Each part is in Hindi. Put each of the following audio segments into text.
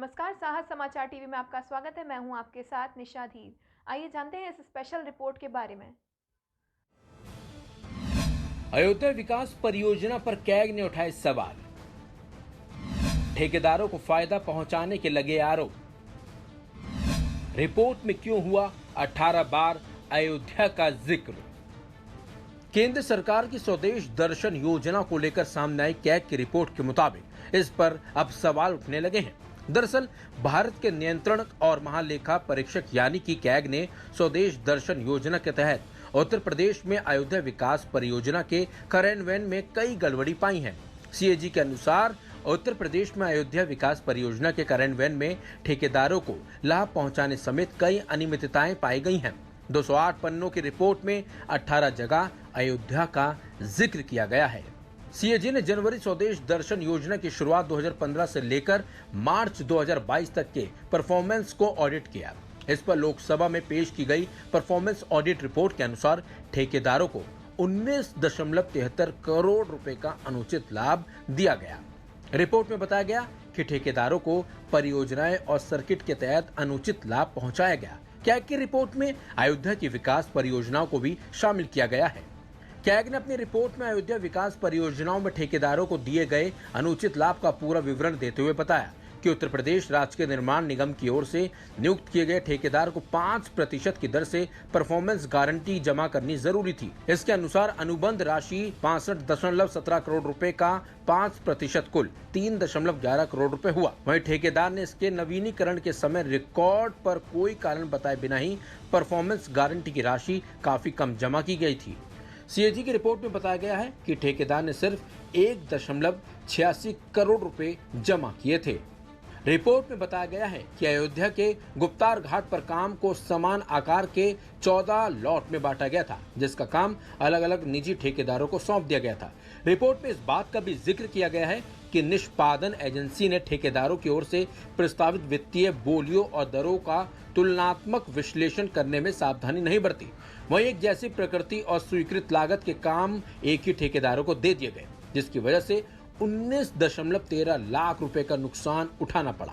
नमस्कार, साहस समाचार टीवी में आपका स्वागत है। मैं हूं आपके साथ निशा धीर। आइए जानते हैं इस स्पेशल रिपोर्ट के बारे में। अयोध्या विकास परियोजना पर कैग ने उठाए सवाल। ठेकेदारों को फायदा पहुंचाने के लगे आरोप। रिपोर्ट में क्यों हुआ 18 बार अयोध्या का जिक्र। केंद्र सरकार की स्वदेश दर्शन योजना को लेकर सामने आई कैग की रिपोर्ट के मुताबिक इस पर अब सवाल उठने लगे हैं। दरअसल भारत के नियंत्रण और महालेखा परीक्षक यानी कि कैग ने स्वदेश दर्शन योजना के तहत उत्तर प्रदेश में अयोध्या विकास परियोजना के कार्यान्वयन में कई गड़बड़ी पाई है। सीएजी के अनुसार उत्तर प्रदेश में अयोध्या विकास परियोजना के कार्यान्वयन में ठेकेदारों को लाभ पहुंचाने समेत कई अनियमितताएं पाई गई हैं। 208 पन्नों की रिपोर्ट में 18 जगह अयोध्या का जिक्र किया गया है। सीएजी ने जनवरी स्वदेश दर्शन योजना की शुरुआत 2015 से लेकर मार्च 2022 तक के परफॉर्मेंस को ऑडिट किया। इस पर लोकसभा में पेश की गई परफॉर्मेंस ऑडिट रिपोर्ट के अनुसार ठेकेदारों को 19.73 करोड़ रुपए का अनुचित लाभ दिया गया। रिपोर्ट में बताया गया कि ठेकेदारों को परियोजनाएं और सर्किट के तहत अनुचित लाभ पहुंचाया गया। कैग की रिपोर्ट में अयोध्या की विकास परियोजनाओं को भी शामिल किया गया है। कैग ने अपनी रिपोर्ट में अयोध्या विकास परियोजनाओं में ठेकेदारों को दिए गए अनुचित लाभ का पूरा विवरण देते हुए बताया कि उत्तर प्रदेश राज्य के निर्माण निगम की ओर से नियुक्त किए गए ठेकेदार को 5% की दर से परफॉर्मेंस गारंटी जमा करनी जरूरी थी। इसके अनुसार अनुबंध राशि 65.17 करोड़ रुपए का 5% कुल 3.11 करोड़ रुपए हुआ। वहीं ठेकेदार ने इसके नवीनीकरण के समय रिकॉर्ड पर कोई कारण बताए बिना ही परफॉर्मेंस गारंटी की राशि काफी कम जमा की गई थी। सीएजी की रिपोर्ट में बताया गया है कि ठेकेदार ने सिर्फ 1.86 करोड़ रुपए जमा किए थे। रिपोर्ट में बताया गया है कि अयोध्या के गुप्तार घाट पर काम को समान आकार के 14 लॉट में बांटा गया था, जिसका काम अलग अलग निजी ठेकेदारों को सौंप दिया गया था। रिपोर्ट में इस बात का भी जिक्र किया गया है कि निष्पादन एजेंसी ने ठेकेदारों की ओर से प्रस्तावित वित्तीय बोलियों और दरों का तुलनात्मक विश्लेषण करने में सावधानी नहीं बरती। वहीं एक जैसी प्रकृति और स्वीकृत लागत के काम एक ही ठेकेदारों को दे दिए गए, जिसकी वजह से 19.13 लाख रुपए का नुकसान उठाना पड़ा।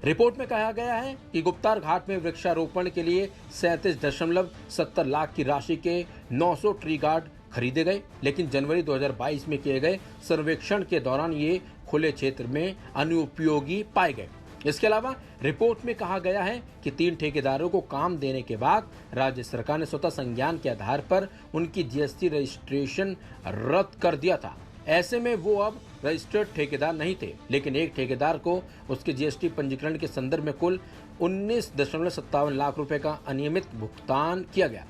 रिपोर्ट में कहा गया है कि गुप्तार घाट में वृक्षारोपण के लिए 37.70 लाख की राशि के 900 ट्री गार्ड खरीदे गए, लेकिन जनवरी 2022 में किए गए सर्वेक्षण के दौरान ये खुले क्षेत्र में अनुपयोगी पाए गए। इसके अलावा रिपोर्ट में कहा गया है कि 3 ठेकेदारों को काम देने के बाद राज्य सरकार ने स्वतः संज्ञान के आधार पर उनकी जीएसटी रजिस्ट्रेशन रद्द कर दिया था। ऐसे में वो अब रजिस्टर्ड ठेकेदार नहीं थे, लेकिन एक ठेकेदार को उसके जीएसटी पंजीकरण के संदर्भ में कुल 19.57 लाख रुपए का अनियमित भुगतान किया गया।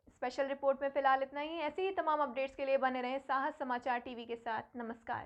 स्पेशल रिपोर्ट में फिलहाल इतना ही। ऐसे ही तमाम अपडेट्स के लिए बने रहें साहस समाचार टीवी के साथ। नमस्कार।